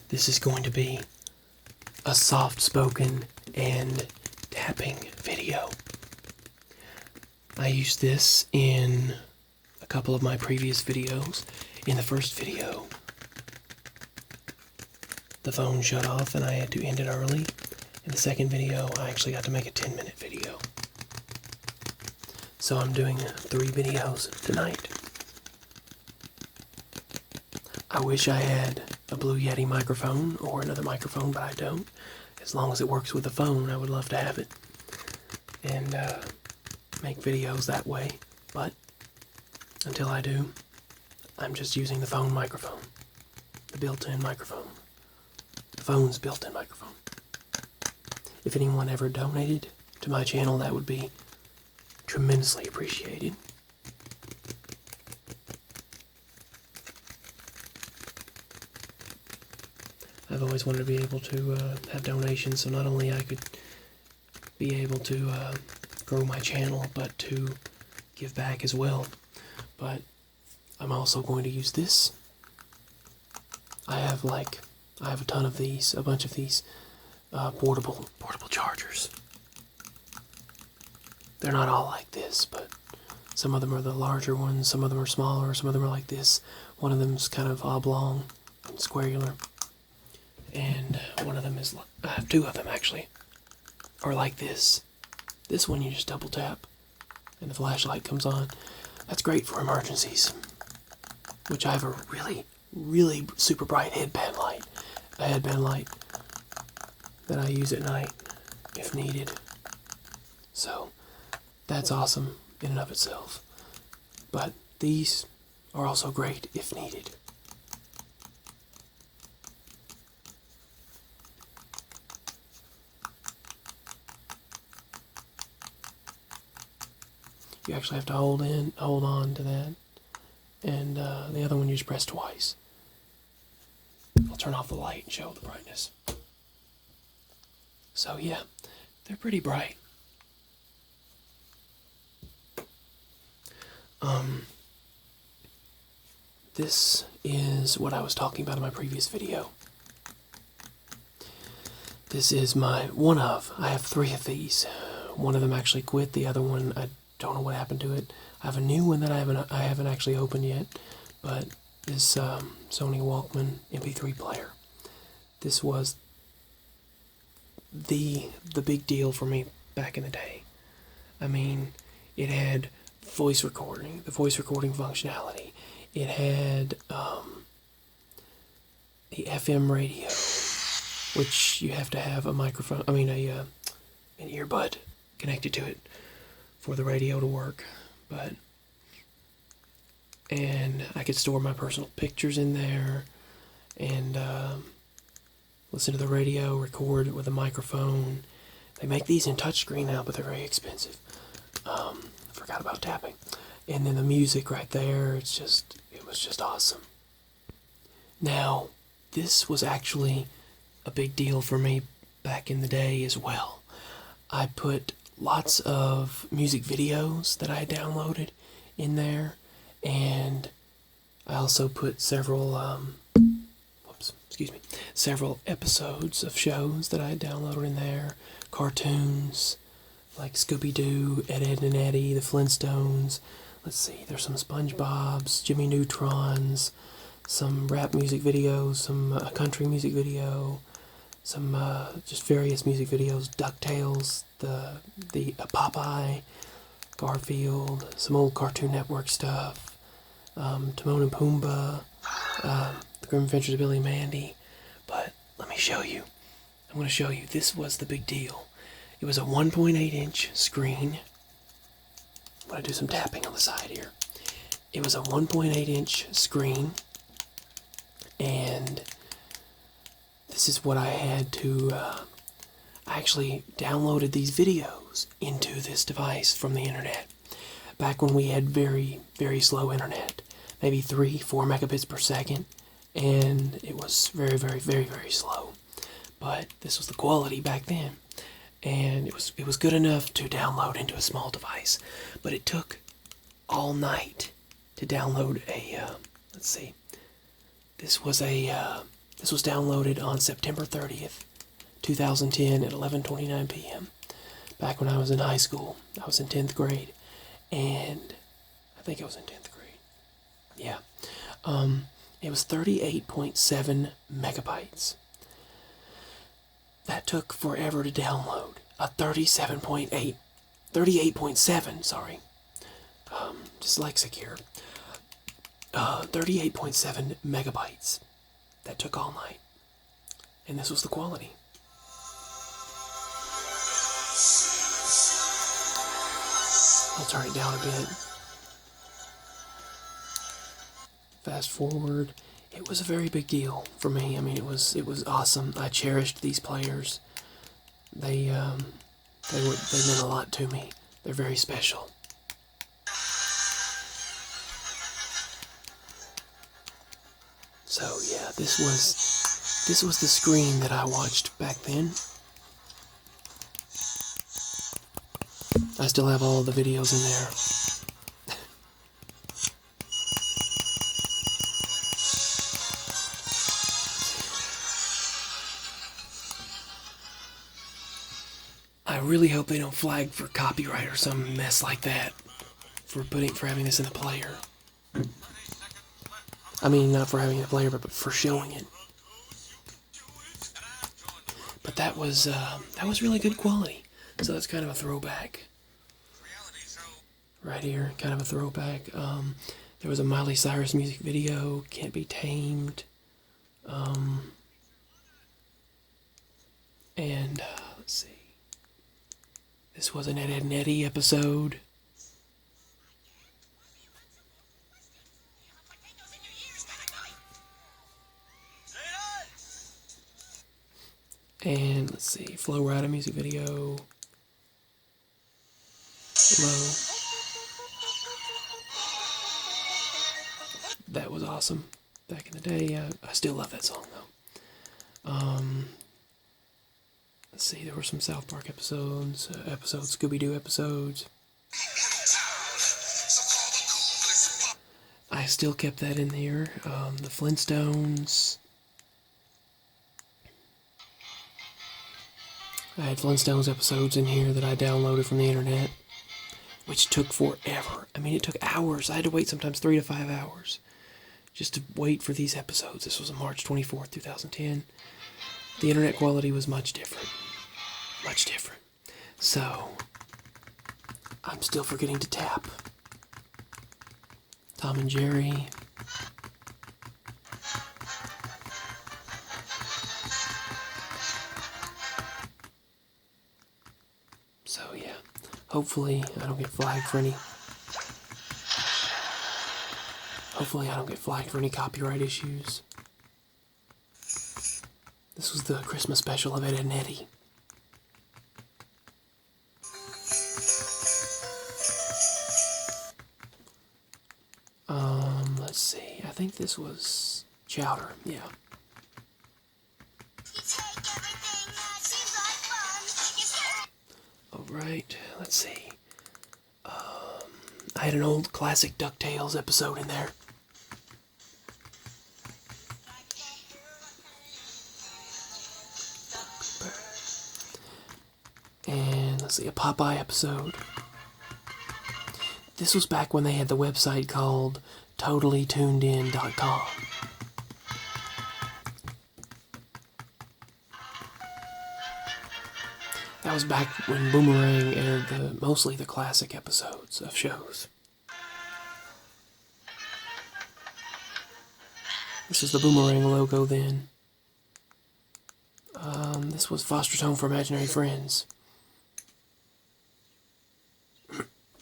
This is going to be a soft-spoken and tapping video. I used this in a couple of my previous videos. In the first video, the phone shut off and I had to end it early. In the second video, I actually got to make a 10-minute video. So I'm doing 3 videos tonight. I wish I had a Blue Yeti microphone or another microphone, but I don't. As long as it works with the phone, I would love to have it and make videos that way. But until I do, I'm just using the phone microphone, the built-in microphone, the phone's built-in microphone. If anyone ever donated to my channel, that would be tremendously appreciated. I've always wanted to be able to have donations, so not only I could be able to grow my channel, but to give back as well. But I'm also going to use this. I have a ton of these, a bunch of these portable chargers. They're not all like this, but some of them are the larger ones, some of them are smaller, some of them are like this. One of them's kind of oblong and squarular. And one of them is, I have 2 of them actually, are like this. This one you just double tap and the flashlight comes on. That's great for emergencies. Which I have a really super bright headband light. A headband light that I use at night if needed. So that's awesome in and of itself. But these are also great if needed. You actually have to hold on to that. And the other one you just press twice. I'll turn off the light and show the brightness. So yeah, they're pretty bright. This is what I was talking about in my previous video. This is I have 3 of these. One of them actually quit, the other one, I don't know what happened to it. I have a new one that I haven't actually opened yet, but this Sony Walkman Mp3 player. This was the big deal for me back in the day. I mean, it had the voice recording functionality. It had the FM radio, which you have to have a microphone, an earbud connected to it for the radio to work. And I could store my personal pictures in there and listen to the radio, record with a microphone. They make these in touchscreen now, but they're very expensive. I forgot about tapping. And then the music right there, it was just awesome. Now, this was actually a big deal for me back in the day as well. I put lots of music videos that I had downloaded in there, and I also put several episodes of shows that I had downloaded in there, cartoons like Scooby-Doo, Ed, Edd and Eddy, the Flintstones. Let's see, there's some SpongeBob's, Jimmy Neutrons, some rap music videos, some country music video, some just various music videos, DuckTales, the Popeye, Garfield, some old Cartoon Network stuff, Timon and Pumbaa, The Grim Adventures of Billy and Mandy. But let me show you. I'm going to show you. This was the big deal. It was a 1.8-inch screen. I'm going to do some tapping on the side here. It was a 1.8-inch screen, and this is what I had to, I actually downloaded these videos into this device from the internet. Back when we had very, very slow internet, maybe 3-4 megabits per second, and it was very, very, very, very slow. But this was the quality back then, and it was good enough to download into a small device. But it took all night to download a, let's see, this was a This was downloaded on September 30th, 2010 at 11:29 p.m. Back when I was in high school. I was in 10th grade. And I think I was in 10th grade. Yeah. It was 38.7 megabytes. That took forever to download. A 38.7, sorry. Dyslexic here. 38.7 megabytes. That took all night. And this was the quality. I'll turn it down a bit. Fast forward. It was a very big deal for me. I mean, it was awesome. I cherished these players. They meant a lot to me. They're very special. So yeah, this was the screen that I watched back then. I still have all of the videos in there. I really hope they don't flag for copyright or some mess like that for having this in the player. I mean, not for having the player, but for showing it. But that was really good quality. So that's kind of a throwback. Right here, kind of a throwback. There was a Miley Cyrus music video, Can't Be Tamed. And let's see. This was an Ed, Edd n Eddy episode. And let's see, Flow Rida music video. Hello. That was awesome. Back in the day, I still love that song though. Let's see, there were some South Park episodes, Scooby-Doo episodes. I still kept that in here. The Flintstones. I had Flintstones episodes in here that I downloaded from the internet, which took forever. I mean, it took hours. I had to wait sometimes 3 to 5 hours just to wait for these episodes. This was on March 24th, 2010. The internet quality was much different. Much different. So, I'm still forgetting to tap. Tom and Jerry. So yeah, hopefully I don't get flagged for any. Hopefully I don't get flagged for any copyright issues. This was the Christmas special of Ed, Edd n Eddy. Let's see. I think this was Chowder. Yeah. Alright, let's see. I had an old classic DuckTales episode in there. And let's see, a Popeye episode. This was back when they had the website called TotallyTunedIn.com. That was back when Boomerang aired mostly the classic episodes of shows. This is the Boomerang logo then. This was Foster's Home for Imaginary Friends.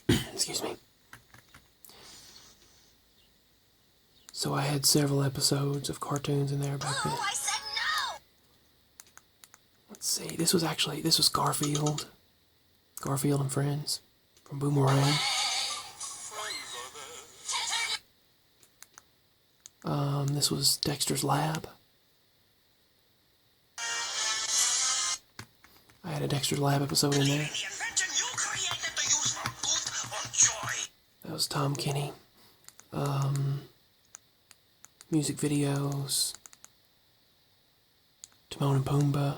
Excuse me. So I had several episodes of cartoons in there back then. I said no! Let's see, this was Garfield. Garfield and Friends from Boomerang. This was Dexter's Lab. I had a Dexter's Lab episode in there. That was Tom Kenny. Music videos. Timon and Pumbaa.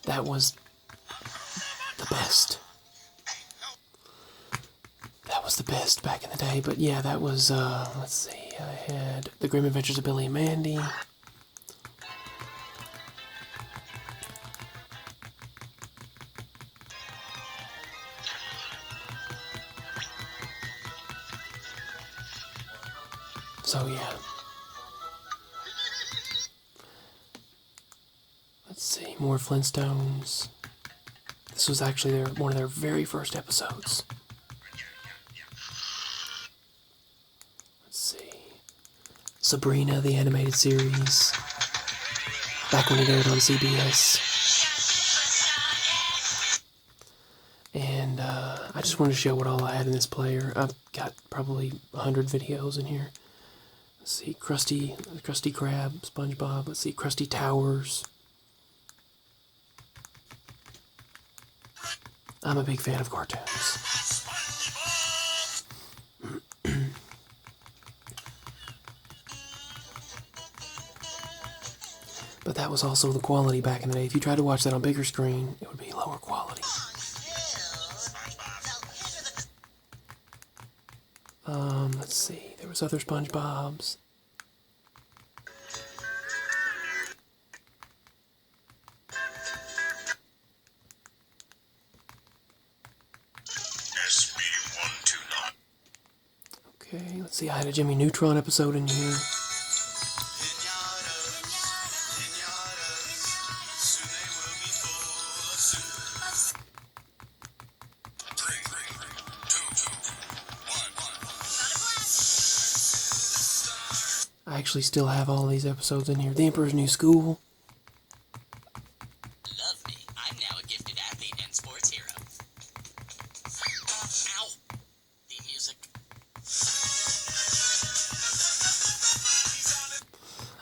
That was the best. That was the best back in the day. But yeah, that was, let's see, I had The Grim Adventures of Billy and Mandy. So yeah. Let's see, more Flintstones. This was actually one of their very first episodes. Let's see. Sabrina, the animated series. Back when it aired on CBS. And I just wanted to show what all I had in this player. I've got probably 100 videos in here. Let's see, Krusty Krab, SpongeBob. Let's see, Krusty Towers. I'm a big fan of cartoons. But that was also the quality back in the day. If you tried to watch that on bigger screen, it would be lower quality. Let's see, there was other SpongeBobs. Okay, let's see, I had a Jimmy Neutron episode in here. I actually still have all these episodes in here. The Emperor's New School. Love me. I'm now a gifted athlete and sports hero. Ow! The music.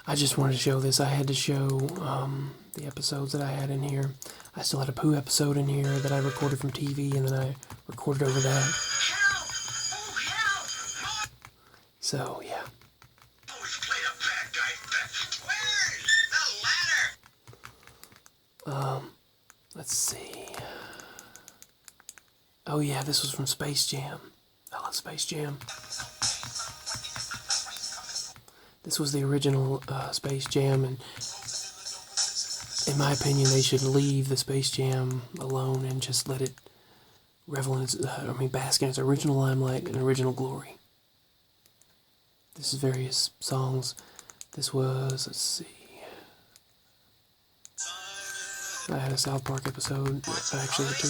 I just wanted to show this. I had to show the episodes that I had in here. I still had a Pooh episode in here that I recorded from TV, and then I recorded over that. So, yeah. Let's see. Oh yeah, this was from Space Jam. I love Space Jam. This was the original Space Jam, and in my opinion, they should leave the Space Jam alone and just let it revel in its, bask in its original limelight and original glory. This is various songs. This was, let's see. I had a South Park episode. I actually had two.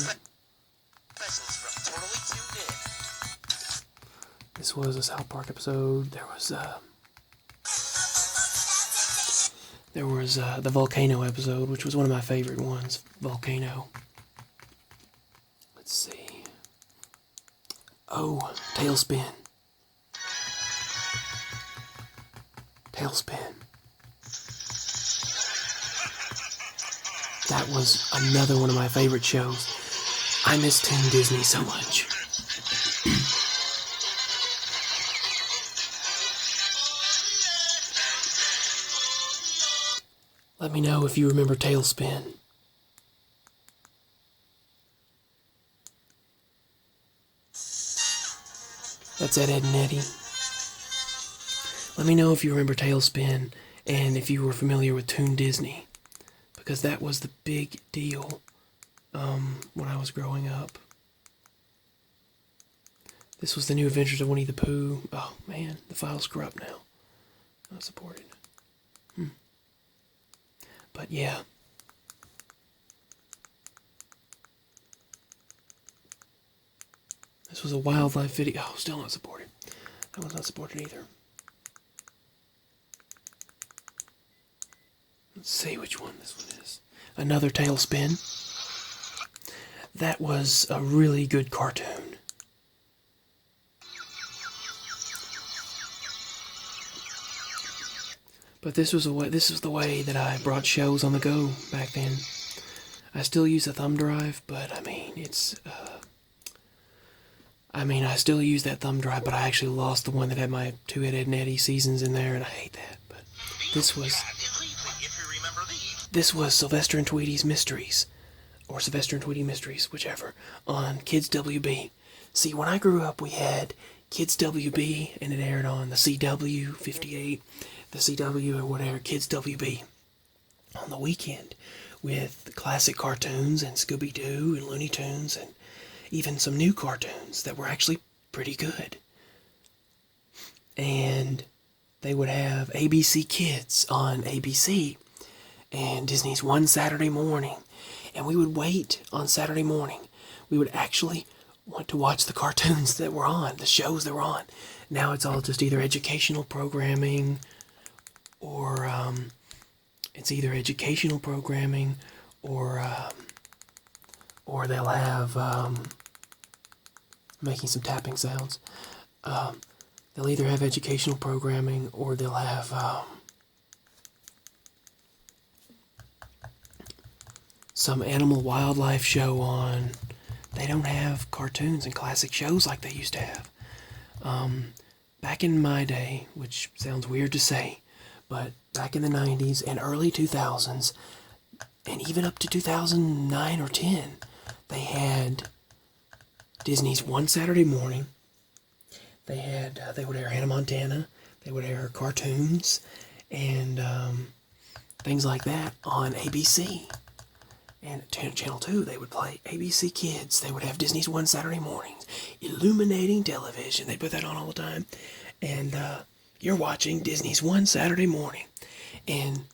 This was a South Park episode. There was the Volcano episode, which was one of my favorite ones. Volcano. Let's see. Oh, Tailspin. Tailspin. That was another one of my favorite shows. I miss Toon Disney so much. Let me know if you remember Tailspin. That's Ed, Edd and Eddy. Let me know if you remember Tailspin and if you were familiar with Toon Disney, because that was the big deal when I was growing up. This was the New Adventures of Winnie the Pooh. Oh man, the file's corrupt now. Not supported. But yeah. This was a wildlife video. Oh, still not supported. That one's not supported either. Let's see which one this one is. Another Tailspin. That was a really good cartoon. But this was the way that I brought shows on the go back then. I still use a thumb drive, but I still use that thumb drive, but I actually lost the one that had my 2 Ed, Edd and Eddy seasons in there, and I hate that. But this was Sylvester and Tweety's Mysteries, or Sylvester and Tweety Mysteries, whichever, on Kids WB. See, when I grew up, we had Kids WB, and it aired on the CW 58, the CW or whatever, Kids WB, on the weekend, with classic cartoons and Scooby-Doo and Looney Tunes and even some new cartoons that were actually pretty good. And they would have ABC Kids on ABC and Disney's One Saturday Morning. And we would wait on Saturday morning. We would actually want to watch the cartoons that were on, the shows that were on. Now it's all just either educational programming or or they'll have making some tapping sounds. They'll either have educational programming or they'll have some animal wildlife show on. They don't have cartoons and classic shows like they used to have. Back in my day, which sounds weird to say, but back in the 90s and early 2000s, and even up to 2009 or 10, they had Disney's One Saturday Morning. They would air Hannah Montana. They would air cartoons and things like that on ABC. And at Channel 2, they would play ABC Kids. They would have Disney's One Saturday Mornings, illuminating television. They put that on all the time. And you're watching Disney's One Saturday Morning. And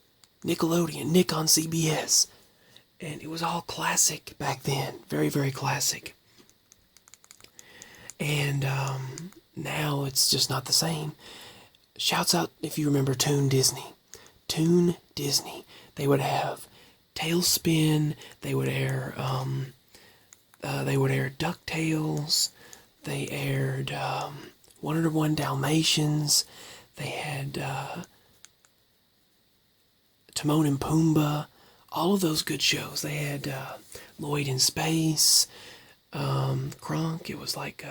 Nickelodeon, Nick on CBS. And it was all classic back then. Very, very classic. And now it's just not the same. Shouts out if you remember Toon Disney. Toon Disney. They would have Tailspin. They would air DuckTales. They aired 101 Dalmatians. They had Timon and Pumbaa. All of those good shows. They had Lloyd in Space. Kronk. It was like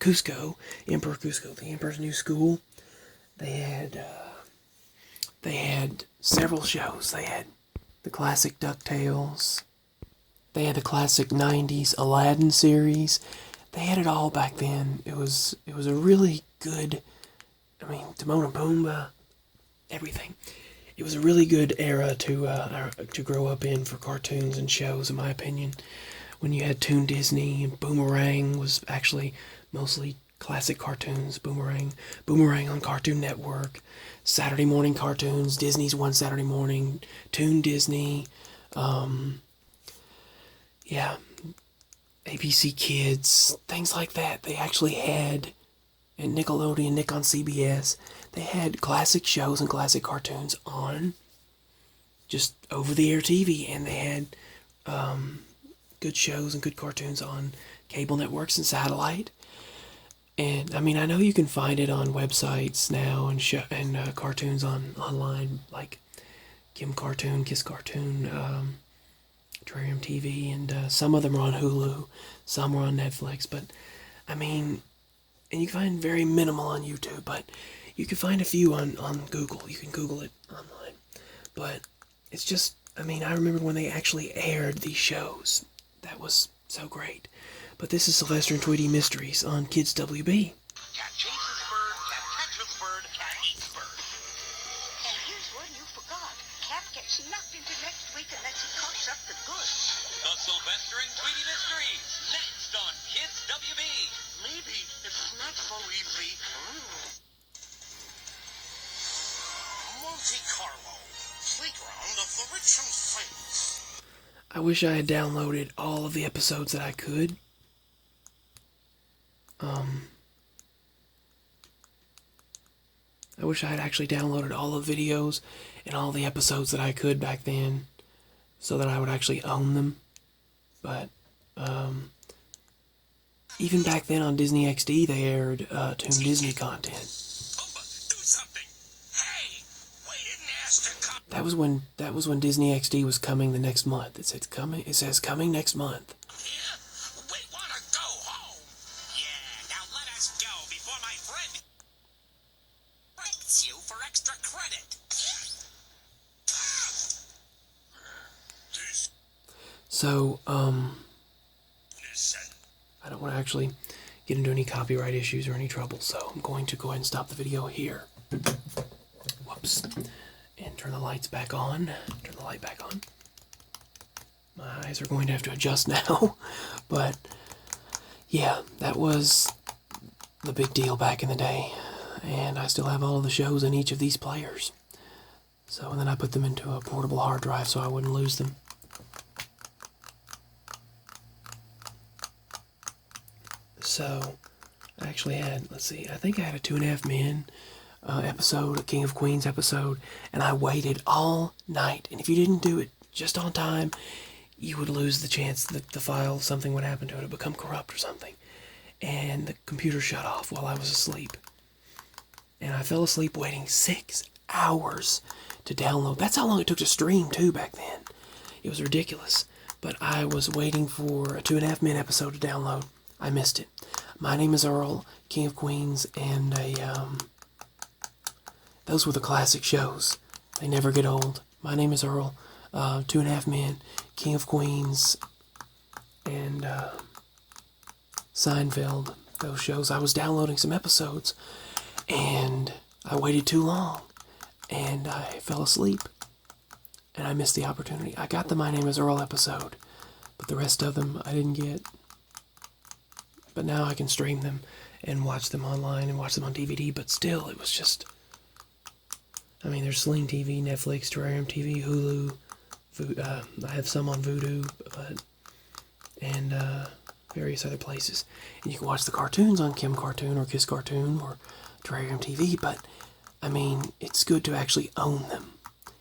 Cusco, Emperor Cusco, the Emperor's New School. They had several shows. They had the classic DuckTales. They had the classic 90s Aladdin series. They had it all back then. It was a really good, Timon and Pumbaa, everything. It was a really good era to grow up in for cartoons and shows, in my opinion. When you had Toon Disney, and Boomerang was actually mostly classic cartoons. Boomerang on Cartoon Network. Saturday morning cartoons, Disney's One Saturday Morning, Toon Disney, ABC Kids, things like that. They actually had, and Nickelodeon, Nick on CBS, they had classic shows and classic cartoons on just over-the-air TV, and they had good shows and good cartoons on cable networks and satellite. And I know you can find it on websites now and cartoons online like Kim Cartoon, Kiss Cartoon, Terrarium TV, and some of them are on Hulu, some are on Netflix. But and you can find very minimal on YouTube, but you can find a few on Google. You can Google it online. But it's just, I remember when they actually aired these shows. That was so great. But this is Sylvester and Tweety Mysteries on Kids WB. Cat chases bird, cat catches bird, cat eats bird. And here's one you forgot. Cat gets knocked into next week unless he coughs up the goods. The Sylvester and Tweety Mysteries, next on Kids WB. Maybe it's not so easy. Monte Carlo, playground of the rich and famous. I wish I had downloaded all of the episodes that I could. I wish I had actually downloaded all the videos and all the episodes that I could back then, so that I would actually own them. But even back then on Disney XD, they aired Toon Disney content. Pumbaa, do something! Hey, we didn't ask to come. that was when Disney XD was coming the next month. It says coming next month. Here, we want to go home. Yeah, now let us go before my friend corrects you for extra credit. So, I don't want to actually get into any copyright issues or any trouble, so I'm going to go ahead and stop the video here. Whoops. And turn the lights back on. Turn the light back on. My eyes are going to have to adjust now. But, yeah, that was the big deal back in the day. And I still have all of the shows in each of these players. So, and then I put them into a portable hard drive so I wouldn't lose them. So, I actually had, let's see, I think I had a 2.5 Men episode, a King of Queens episode, and I waited all night. And if you didn't do it just on time, you would lose the chance that the file, something would happen to it, it would become corrupt or something. And the computer shut off while I was asleep. And I fell asleep waiting 6 hours to download. That's how long it took to stream, too, back then. It was ridiculous. But I was waiting for a 2.5 Men episode to download. I missed it. My Name is Earl, King of Queens, and those were the classic shows. They never get old. My Name is Earl, 2.5 Men, King of Queens, and Seinfeld. Those shows. I was downloading some episodes, and I waited too long, and I fell asleep, and I missed the opportunity. I got the My Name is Earl episode, but the rest of them I didn't get. But now I can stream them and watch them online and watch them on DVD, but still, it was just... I mean, there's Sling TV, Netflix, Terrarium TV, Hulu, I have some on Vudu, and various other places. And you can watch the cartoons on Kim Cartoon or Kiss Cartoon or Terrarium TV, but, I mean, it's good to actually own them.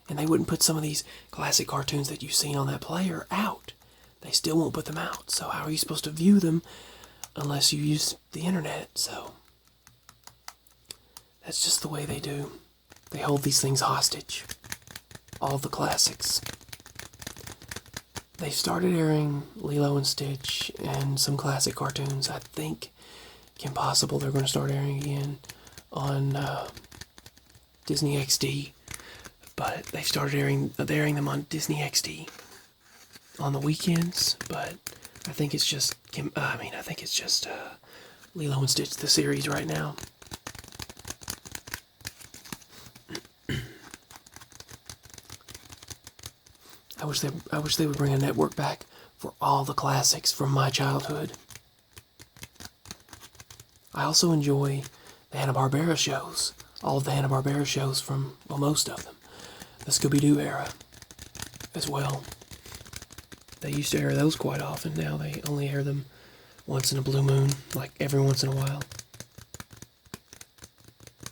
And they wouldn't put some of these classic cartoons that you've seen on that player out. They still won't put them out, so how are you supposed to view them unless you use the internet? So that's just the way they do. They hold these things hostage. All the classics. They started airing Lilo and Stitch and some classic cartoons. I think Kim Possible they're going to start airing again on Disney XD. But they started airing them on Disney XD on the weekends, but I think it's just Lilo and Stitch, the series right now. I wish they would bring a network back for all the classics from my childhood. I also enjoy the Hanna-Barbera shows, all of the Hanna-Barbera shows from, well, most of them, the Scooby-Doo era as well. They used to air those quite often. Now they only air them once in a blue moon, like every once in a while.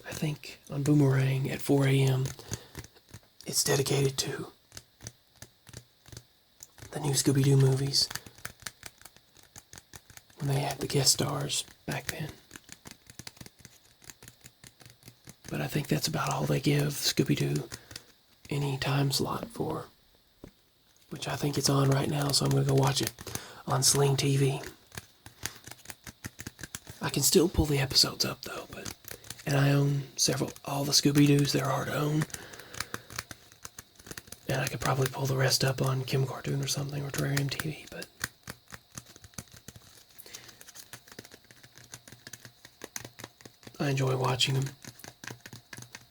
I think on Boomerang at 4 a.m. it's dedicated to the new Scooby-Doo movies when they had the guest stars back then. But I think that's about all they give Scooby-Doo any time slot for, which I think it's on right now, so I'm going to go watch it on Sling TV. I can still pull the episodes up, though, and I own all the Scooby-Doos there are to own. And I could probably pull the rest up on Kim Cartoon or something, or Terrarium TV, but I enjoy watching them.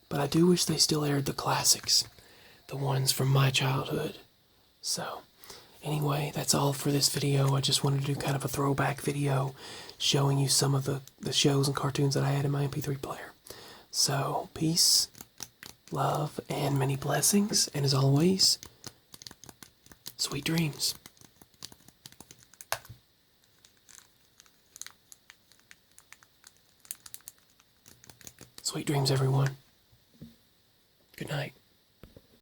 But I do wish they still aired the classics, the ones from my childhood. So, anyway, that's all for this video. I just wanted to do kind of a throwback video showing you some of the shows and cartoons that I had in my MP3 player. So, peace, love, and many blessings. And as always, sweet dreams. Sweet dreams, everyone. Good night.